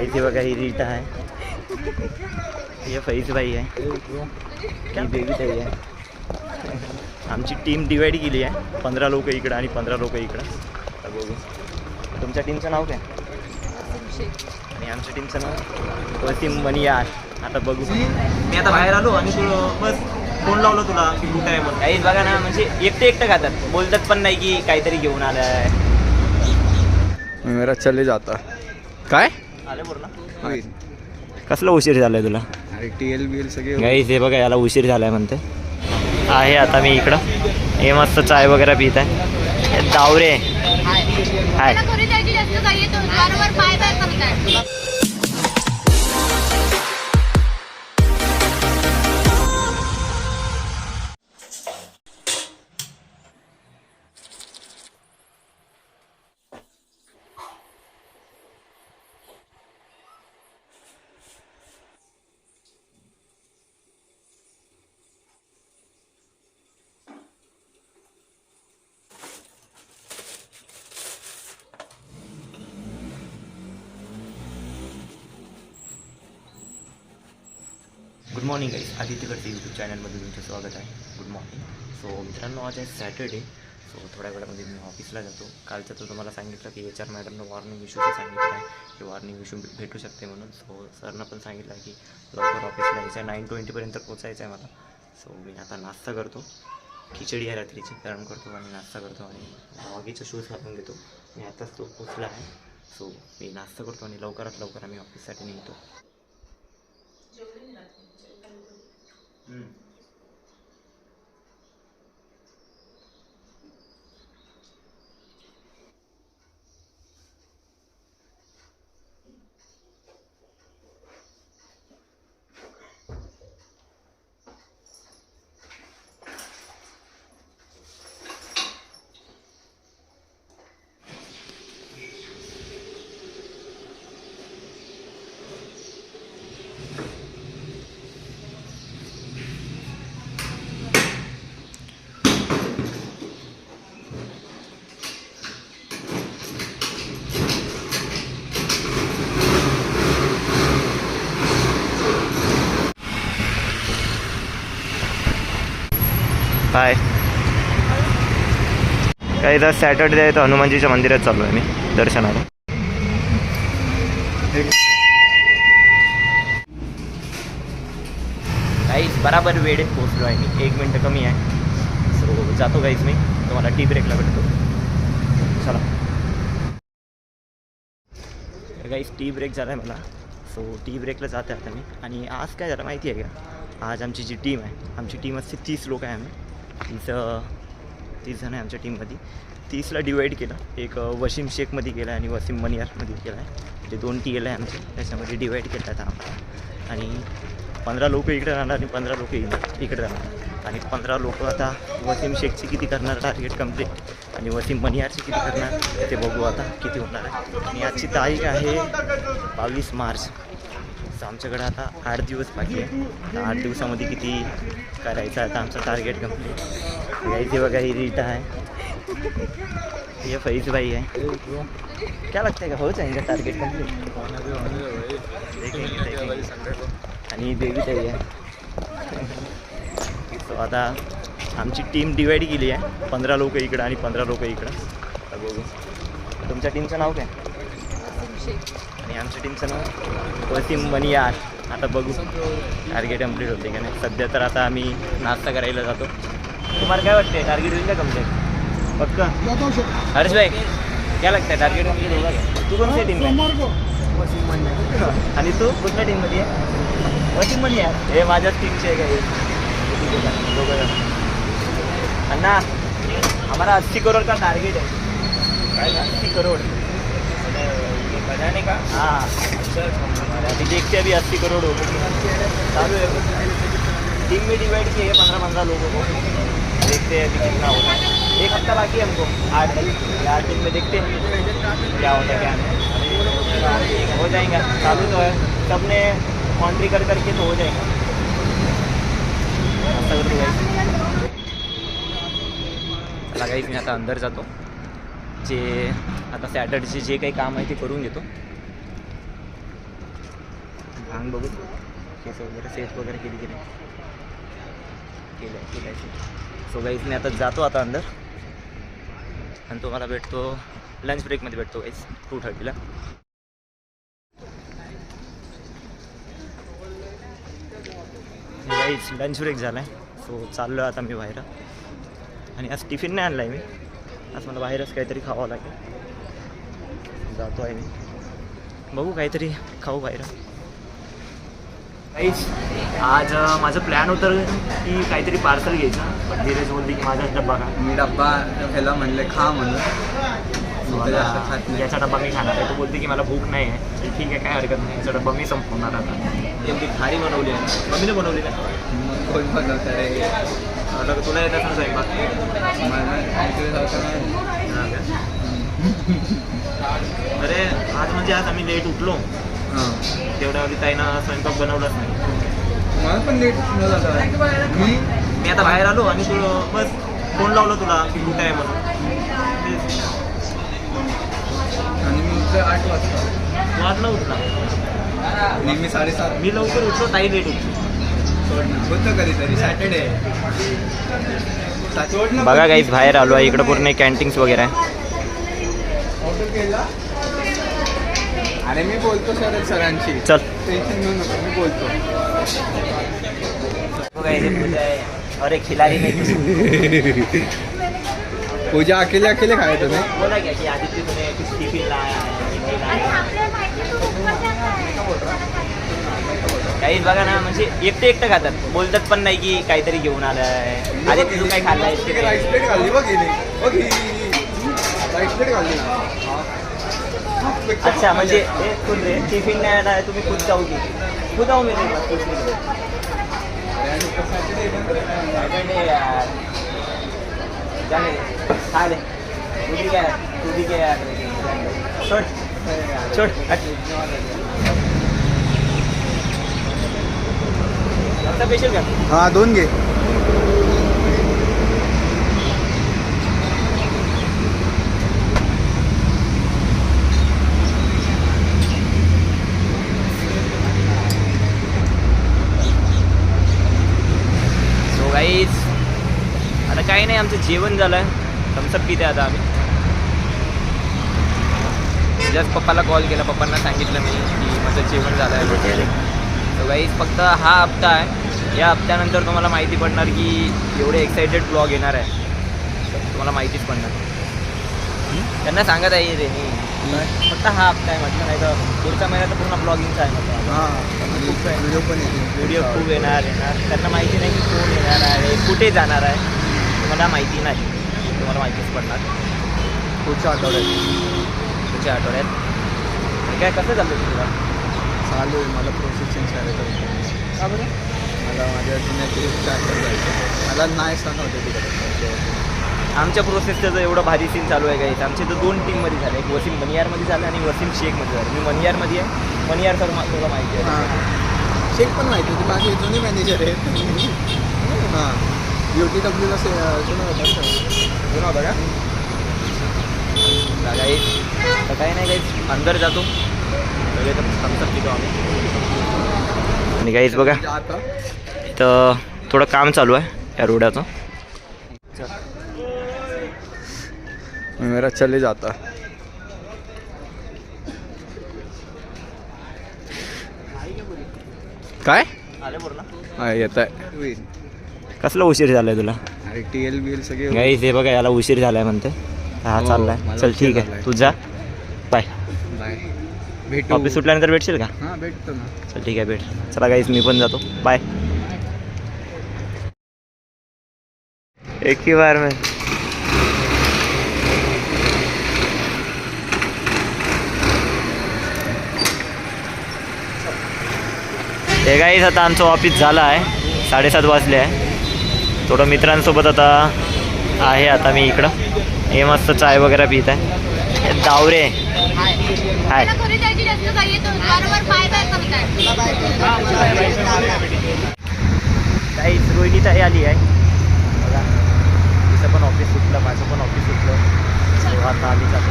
Guys ये बघा ही Rita है, ये फैज भाई है, क्या बेबी ताई आहे. आमची टीम डिवाइड केली आहे, 15 लोक इकडं आणि 15 लोक इकडं. आता बघू तुमच्या टीमचं नाव काय आणि आमच्या टीमचं नाव वसीम मनियार. आता बघू मी आता बाहेर आलो आणि तुला बस फोन लावलो तुला की कुठं आहे म्हणून. काहीच बघा ना, म्हणजे एकटं खातात, बोलतात पण नाही की काहीतरी घेऊन आलं आहे. मेरा चले जाता काय आले पूर्ण. कसला उशीर झालाय तुला? अरे TLBL सगळे गाईस हे बघा याला उशीर झालाय म्हणते आहे. आता मी इकडं हे मस्त चाय वगैरे पित आहे. दावरे हाय. गुड मॉर्निंग गाईस, आदित्यकडचे यूट्यूब चॅनलमध्ये तुमचं स्वागत आहे. Good morning. सो मित्रांनो आज आहे सॅटर्डे. सो थोड्या वेळामध्ये मी ऑफिसला जातो. कालचं तर तुम्हाला सांगितलं की HR मॅडमनं वॉर्निंग इश्यूचं सांगितलं आहे की वॉर्निंग इश्यू भेटू शकते म्हणून. सो सरनं पण सांगितलं आहे की लवकर ऑफिसला यायचं आहे, 9:20पर्यंत पोचायचं आहे मला. सो मी आता नाश्ता करतो, खिचडी आहे रात्रीची, गरम करतो आणि नाश्ता करतो आणि हॉगीचं शूज घालून घेतो. मी आताच तो पोचला आहे. सो मी नाश्ता करतो आणि लवकरात लवकर आम्ही ऑफिससाठी निघतो. हाय काही तर सॅटर्डे आहे तर हनुमानजीच्या मंदिरात चाललो आहे मी दर्शनाला. गाईस बराबर वेळेत पोचलो आहे मी, 1 मिनटं कमी आहे. सो जातो गाईस मी, तुम्हाला टी ब्रेकला भेटतो. चला गाईस टी ब्रेक झाला आहे मला. सो टी ब्रेकला जाते आता मी. आणि आज काय झालं माहिती आहे का, आज आमची जी टीम आहे, आमची टीम असते 30 लोक आहे. आम्ही 30 जण आहे आमच्या टीममध्ये. 30ला डिवाईड केलं, एक वसीम शेखमध्ये केलं आहे आणि वसीम मनियारमध्ये केलं आहे. जे 2 TL आहे आमचे, त्याच्यामध्ये डिवाईड केलं आता आम्हाला. आणि 15 लोक इकडे राहणार आणि 15 लोक इकडे राहणार. आणि 15 लोक आता वसीम शेखची किती करणार टार्गेट कंप्लीट आणि वसीम मनियारची किती करणार ते बघू आता किती होणार आहे. आणि आजची तारीख आहे 22 मार्च. तर आमच्याकडे आता 8 दिवस बाकी आहे. 8 दिवसामध्ये किती करायचं आता आमचं टार्गेट कंप्लीट. गाइस बघा ही रीटा है, ये फैज भाई है. क्या लगता है का हो जाएगा टार्गेट कंप्लीट? देखेंगे. आणि बेबी ताई आहे. सो आता आमची टीम डिवाइड केली आहे, 15 लोक इकडं आणि 15 लोक इकडं. आता बघू तुमच्या टीमचं नाव काय आणि आमच्या टीमचं नाव वसीम मनियार. आता बघू टार्गेट कंप्लीट होते का नाही. सध्या तर आता आम्ही नाश्ता करायला जातो. तुम्हाला काय वाटते टार्गेट होईल का कंप्लीट? पक्का हर्ष भाई क्या लगता है टार्गेट कंप्लीट होगा क्या? तू कोणत्या टीम आहे? आणि तू कुठल्या टीममध्ये आहे? वसीम मनियार. हे माझ्याच टीमचे आहे का? दोघं अन्ना हमारा 80 करोड़ का टारगेट है. 80 करोड़ बनाने का. हाँ अभी देखते अभी 80 करोड़ हो गए. चालू है टीम में डिवाइड किए 15-15 लोगों को. देखते हैं अभी कितना होता है. 1 हफ्ता बाकी है हमको. 8 दिन में देखते हैं क्या होता है क्या नहीं. हो जाएगा. चालू तो है, सबने कॉन्ट्री करके तो हो जाएगा. ऐसा करतो गाइस. चला गाइस मी आता अंदर जातो. जे आता सॅटर्डेचे जे काही काम आहे ते करून घेतो. अंग बघू केस वगैरे सेट वगैरे केली की नाही केलं आहे सो गाईज मी आता जातो आता अंदर आणि तुम्हाला भेटतो लंच ब्रेकमध्ये भेटतो गाईज 2:30 गाईज लंच ब्रेक झाला आहे सो चाललो आता मी बाहेर आणि आज टिफिन नाही आणला आहे मी आज मला बाहेरच काहीतरी खावं लागेल जातो आहे मी बघू काहीतरी खाऊ बाहेर काहीच आज माझं प्लॅन होतं की काहीतरी पार्सल घ्यायचं पण धीरेज बोलली की माझाच डब्बा का मी डब्बा ह्याला म्हणले खा म्हणून याचा डब्बा मी खाणार आहे तो बोलते की मला भूक नाही आहे ठीक आहे काय हरकत नाही याचा डब्बा मी संपवणार आता एवढी भारी बनवली आहे मम्मीने बनवली का कोण बनवतं रे तुला येत असं स्वयंपाक अरे आज म्हणजे आज आम्ही लेट उठलो तेवढ्या आधी ताईनं स्वयंपाक बनवलाच नाही मला पण लेट मी आता बाहेर आलो आणि तू बस फोन लावलं तुला की कुठे आहे म्हणून आणि मी उठलो 8 वाजता तू वाजला उठला नेहमी 7:30 मी लवकर उठलो ताई लेट उठलो होतं कधीतरी सॅटर्डे बघा काहीच बाहेर आलो आहे इकडं पूर्ण कॅन्टीन्स वगैरे आहे ऑर्डर केला अरे मी बोलतो सरांशी चल टेन्शन घेऊ नको मी बोलतो अरे खिलाडी नाही पूजा अकेले अकेले खाय तुम्ही बोला क्या की आदित्य तुमने कुछ टिफिन लाया काही बघा ना म्हणजे एकटं खातात बोलतात पण नाही की काहीतरी घेऊन आलंय आदित्य तू काय खाल्लाय राईस प्लेट खाल्ली बघ राईस प्लेट खाल्ली अच्छा म्हणजे टिफिन नाही आला तुम्ही खुद जाऊ की खुद जाऊ मी चालेल तुझी काय छोट छोट स्पेशल का हां 2 घे गाईज आता काही नाही आमचं जेवण झालं आहे थम्सअप पिते आता आम्ही जस्ट पप्पाला कॉल केला पप्पांना सांगितलं मी की माझं जेवण झालं आहे वगैरे सो गाईज फक्त हा हप्ता आहे या हप्त्यानंतर तुम्हाला माहिती पडणार की एवढे एक्सायटेड ब्लॉग येणार आहे तुम्हाला माहितीच पडणार त्यांना सांगत आहे रे मी फक्त हा हप्ता आहे म्हटलं नाही तर पुढचा महिना तर पूर्ण ब्लॉगिंगचा आहे म्हटलं व्हिडिओ पण व्हिडिओ खूप येणार त्यांना माहिती नाही की कोण येणार आहे कुठे जाणार आहे तुम्हाला माहिती नाही तुम्हाला माहितीच पडणार पुढच्या आठवड्यात काय कसं चालतं तुला चालू आहे मला प्रोसेसिंग करायचं का बरं मला माझ्या जुन्याची जायचं मला नाही सण होते तिकडे आमच्या प्रोसेसचं एवढं भारी सीन चालू आहे गाईज आमचे तर 2 टीममध्ये झाले एक वसीम मनियारमध्ये झालं आणि वसीम शेखमध्ये झालं मी मनियारमध्ये आहे मनियार सर तुला माहिती आहे शेख पण माहिती होती माझी जुनी मॅनेजर आहे हां UTWला जुना होता का गाईज तर काही नाही गाईज अंदर जातो सगळे तर थम्सअप पितो आम्ही आणि गाईज बघा आता इथं थोडं काम चालू आहे या रोडाचं मेरा चले जाता काय आले बोल ना हा येत आहे कसला उशीर झालाय तुला अरे TL सगळे गाईज हे बघा याला उशीर झालाय म्हणते हा हो, चाललाय मला चल उशीर ठीक आहे झालाय. तू जा बाय बाय भेटू ऑफिस सुटल्यानंतर भेटशील का हां भेटतो ना चल ठीक आहे भेट चला गाईज मी पण जातो बाय एक ही बार में हे गाईज आता आमचं ऑफिस झालं आहे 7:30 वाजले आहे थोडं मित्रांसोबत आता आहे आता मी इकडं हे मस्त चाय वगैरे पित आहे दावरे हाय काही रोहिणी ताई आली आहे बघा तिचं पण ऑफिस सुटलं माझं पण ऑफिस सुटलं आता आली जातो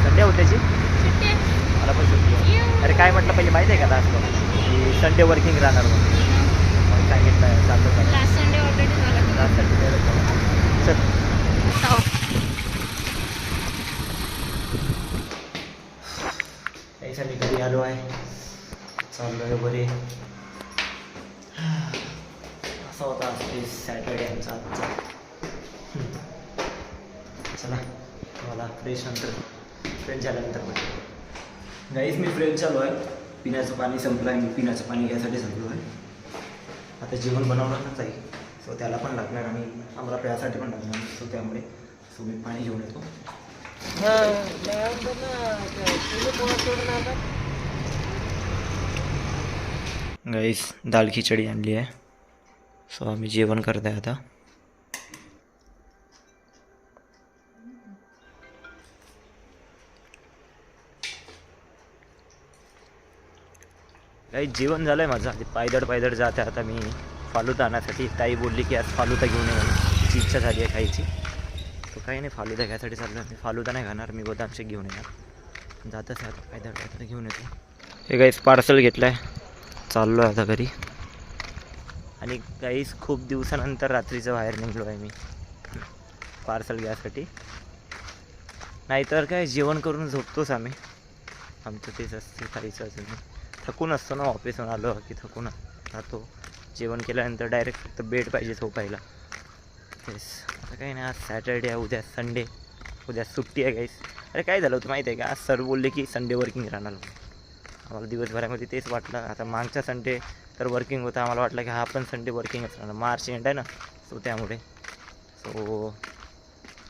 संडे होत्याची मला पण सुट्टी आहे अरे काय म्हटलं पहिले माहिती आहे का लास्ट की संडे वर्किंग राहणार म्हणून सांगितलं आहे जातं लास्ट संडे ऑलरेडी झाला. चल हो. त्यासाठी घरी आलो आहे, चाललो आहे बरे. असा होता आज सॅटर्डे आमचा आजचा. चला मला फ्रेश झाल्यानंतर पण गाईस मी फ्रेश झालो आहे. पिण्याचं पाणी संपलं आहे, मी पिण्याचं पाणी घ्यायसाठी झालो आहे. आता जेवण बनवणारच आहे, सो त्याला पण लागणार आणि आम्हाला प्यायसाठी पण लागणार, सो त्यामुळे मी पाणी घेऊन येतो. गाईस दाल खिचडी आणली आहे, सो आम्ही जेवण करत आहे आता. काही जेवण झालं आहे माझं. आधी पायदड जात आहे आता मी फालुदा आणण्यासाठी. ताई बोलली की आज फालुदा घेऊन ये, तिची इच्छा झाली आहे खायची. तो काही नाही, फालुदा घ्यायसाठी चाललो आहे. मी फालुदा नाही खाणार, मी बदाम शेक घेऊन येणार. जातच आहे आता पायदड घेऊन येतो. हे गाईस पार्सल घेतलं आहे, चाललो आहे आता घरी. आणि गाईस खूप दिवसानंतर रात्रीचं बाहेर निघलो आहे मी पार्सल घ्यायसाठी. नाहीतर काय जेवण करून झोपतोच आम्ही, आमचं तेच असते खायचं. अजून थकून असतो ना, ऑफिसहून आलो की थकून राहतो. जेवण केल्यानंतर डायरेक्ट फक्त बेड पाहिजे झोपायला. तेच आता काही नाही, आज सॅटर्डे आहे, उद्या संडे, उद्या सुट्टी आहे गाईस. अरे काय झालं होतं माहिती आहे का, आज सर बोलले की संडे वर्किंग राहणार. आम्हाला दिवसभरामध्ये तेच वाटलं. आता मागच्या संडे तर वर्किंग होता, आम्हाला वाटलं की हा पण संडे वर्किंगच राहणार, मार्च एंड आहे ना, सो त्यामुळे सो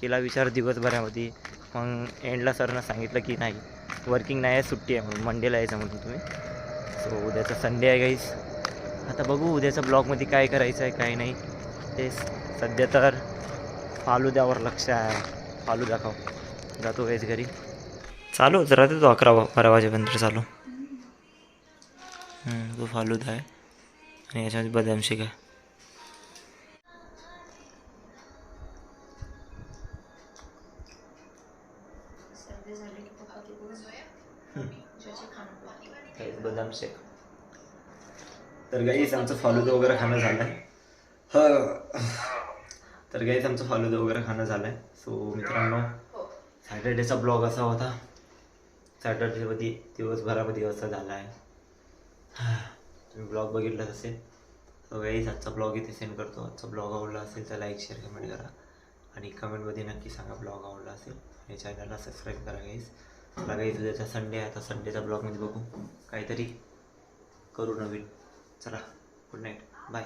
केला विचार दिवसभरामध्ये. मग एंडला सरनं सांगितलं की नाही वर्किंग नाही आहे, सुट्टी आहे म्हणून, मंडेला यायचं म्हणून तुम्ही. सो उद्याचा संडे आहे गाईस. आता बघू उद्याच्या ब्लॉगमध्ये काय करायचं आहे काय नाही. ते सध्या तर फालुद्यावर लक्ष आहे, फालुदा खाऊ जातो गाईस घरी. चालू होत राहते तो 11-12 वाजेपर्यंत चालू. तो फालुदा आहे आणि याच्यामध्ये बदाम शेक आहे. बदाम शेक. तर गाईस आमचं फालुदा वगैरे खाणं झालं आहे. तर गाईस आमचं फालुदा वगैरे खाणं झालं आहे. सो मित्रांनो सॅटर्डेचा ब्लॉग असा होता. सॅटर्डेमध्ये दिवसभरामध्ये असा झाला आहे. तुम्ही ब्लॉग बघितलाच असेल. सो गाईस आजचा ब्लॉग इथे सेंड करतो. आजचा ब्लॉग आवडला असेल तर लाईक शेअर कमेंट करा आणि कमेंटमध्ये नक्की सांगा ब्लॉग आवडला असेल. आणि चॅनलला सबस्क्राईब करा गाईस. मला गाईस उद्याचा संडे आहे, आता संडेचा ब्लॉगमध्ये बघू काहीतरी करू नवीन. चला गुड नाईट, बाय.